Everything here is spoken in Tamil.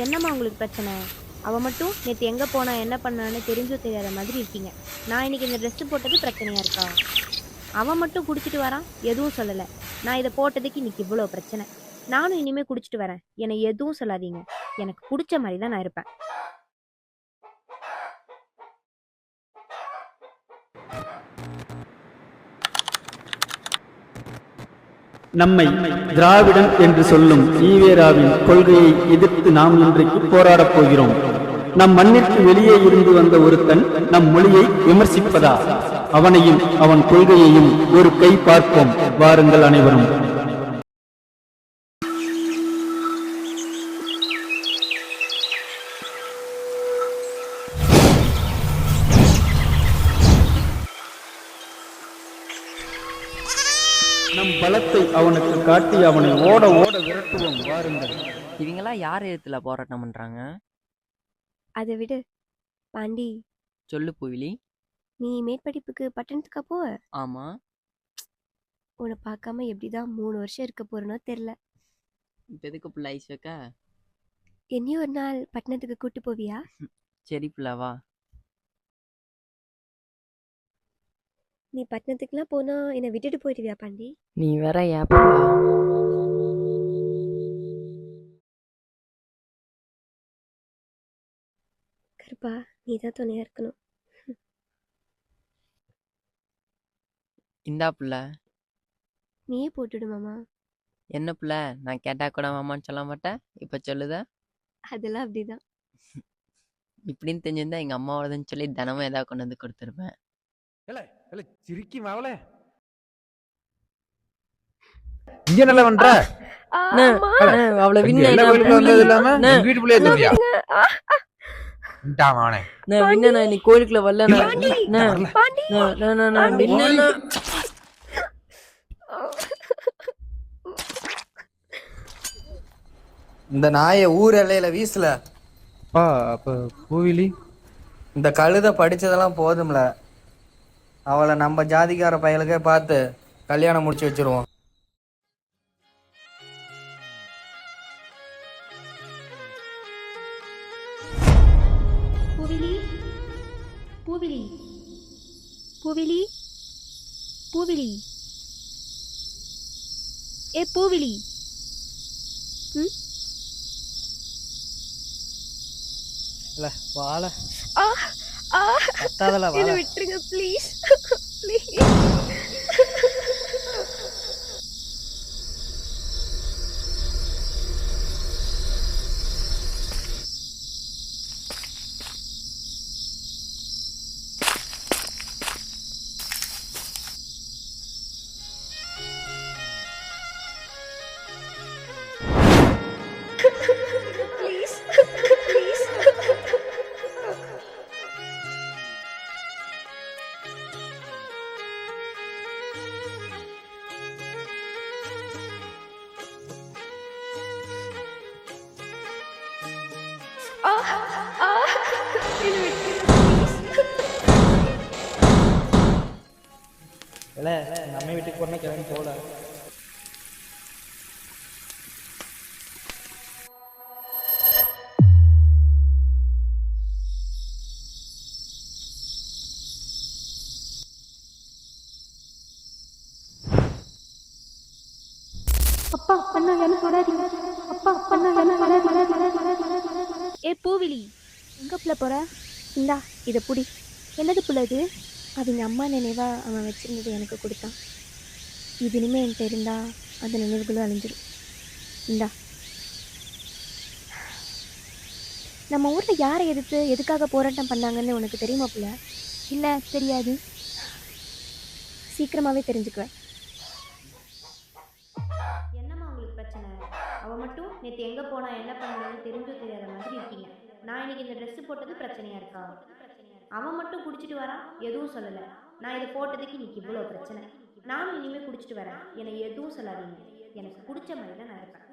என்னம்மா உங்களுக்கு பிரச்சனை? அவ மட்டும் நேத்து எங்க போனா, என்ன பண்ணான்னு தெரிஞ்சோ தெரியாத மாதிரி இருக்கீங்க. நான் இன்னைக்கு இந்த ட்ரெஸ் போட்டது பிரச்சனையா இருக்கா? அவன் மட்டும் குடிச்சிட்டு வரான், எதுவும் சொல்லல. நான் இத போட்டதுக்கு இன்னைக்கு இவ்ளோ பிரச்சனை. நானும் இனிமே குடிச்சிட்டு வரேன். என்னை எதுவும் சொல்லாதீங்க. எனக்கு புடிச்ச மாரி தான் நான் இருப்பேன். நம்மை திராவிடன் என்று சொல்லும் ஈவேராவின் கொள்கையை எதிர்த்து நாம் இன்றைக்கு போராடப் போகிறோம். நம் மண்ணிற்கு வெளியே இருந்து வந்த ஒருத்தன் நம் மொழியை விமர்சிப்பதா? அவனையும் அவன் கொள்கையையும் ஒரு கை பார்ப்போம். வாருங்கள் அனைவரும். நம் பலத்தை அவனுக்கு காட்டி அவனை ஓட ஓட விரட்டுவோம். வாருங்கள். இவங்களா யார் எதிர்த்துல போராட்டம் பண்றாங்க? அதை விடு பாண்டி. சொல்லு புவிலி. நீ மேற்படிப்புக்கு பட்டணத்துக்கா போவ? ஆமா. உன்னை பார்க்காம எப்படிதான் 3 வருஷம் இருக்க போறேனோ தெரியல. இப்ப எதுக்கு புள்ள ஐஸ் வைக்க? என்னையும் ஒரு நாள் பட்டணத்துக்கு கூட்டு போவியா? சரி புள்ள வா. நீ பட்டணத்துக்குலாம் போனா என்னை விட்டுட்டு போயிடுவியா பாண்டி? நீ வேற ஏப்பா. கருப்பா, நீ தான் துணையா இருக்கணும். இந்தா புள்ள. நீயே போட்டுடு மாமா. என்ன புள்ள, நான் கேட்டா கூட மாமான்னு சொல்ல மாட்டேன், இப்ப சொல்லுத? அதெல்லாம் அப்படிதான். இப்படின்னு தெரிஞ்சிருந்தா எங்க அம்மாவோடதுன்னு சொல்லி தினமும் ஏதாவது கொண்டு வந்து கொடுத்துருப்பேன். சிரிக்கி மாவளே, இங்க நல்லா பண்ற. அவளை வந்தது இல்லாம வீட்டுக்குள்ளே தூங்கியா? நீ கோயிலுக்குள்ள வரல. இந்த நாயை ஊர் எல்லையில வீசல. அப்ப கோவிலி இந்த கழுத படிச்சதெல்லாம் போதும்ல. அவளை நம்ம ஜாதிக்கார பயலுக்கே பார்த்து கல்யாணம் முடிச்சு வச்சிருவோம். பூவிலி, பூவிலி, பூவிலி, பூவிலி, ஏ பூவிலி. வாழ விட்டுருங்க ப்ளீஸ். ப்ளீஸ். நம்ம வீட்டுக்கு போனா கிளம்பி போல. அப்பா பண்ணா என்ன தொடாதீங்க. அப்பா பண்ணா என்ன தொடாதீங்க. ஏ பூவிலி, எங்க புள்ள போற? இந்தா இதை புடி. என்னது புள்ள இது? அவங்க அம்மா நினைவா அவன் வச்சிருந்தது எனக்கு கொடுத்தான். இது இனிமே என்கிட்ட இருந்தா அந்த நினைவுகளும் அழிஞ்சிடும். இந்தா. நம்ம ஊர்ல யாரை எதிர்த்து எதுக்காக போராட்டம் பண்ணாங்கன்னு உனக்கு தெரியுமா புள்ள? இல்லை தெரியாது. சீக்கிரமாவே தெரிஞ்சுக்குவேன். என்னம்மா உங்களுக்கு பிரச்சனை? அவ மட்டும் நேற்று எங்கே போனா, என்ன பண்ணான்னு தெரிஞ்சோ தெரியாத மாதிரி இருக்கீங்க. நான் இன்னைக்கு இந்த ட்ரெஸ் போட்டது பிரச்சனையா இருக்கா? அவன் மட்டும் குடிச்சிட்டு வரான், எதுவும் சொல்லலை. நான் இதை போட்டதுக்கு இன்னைக்கு இவ்வளோ பிரச்சனை. நானும் இனிமேல் குடிச்சிட்டு வரேன். என்னை எதுவும் சொல்லாதீங்க. எனக்கு பிடிச்ச மாதிரி தான் நான் இருப்பேன்.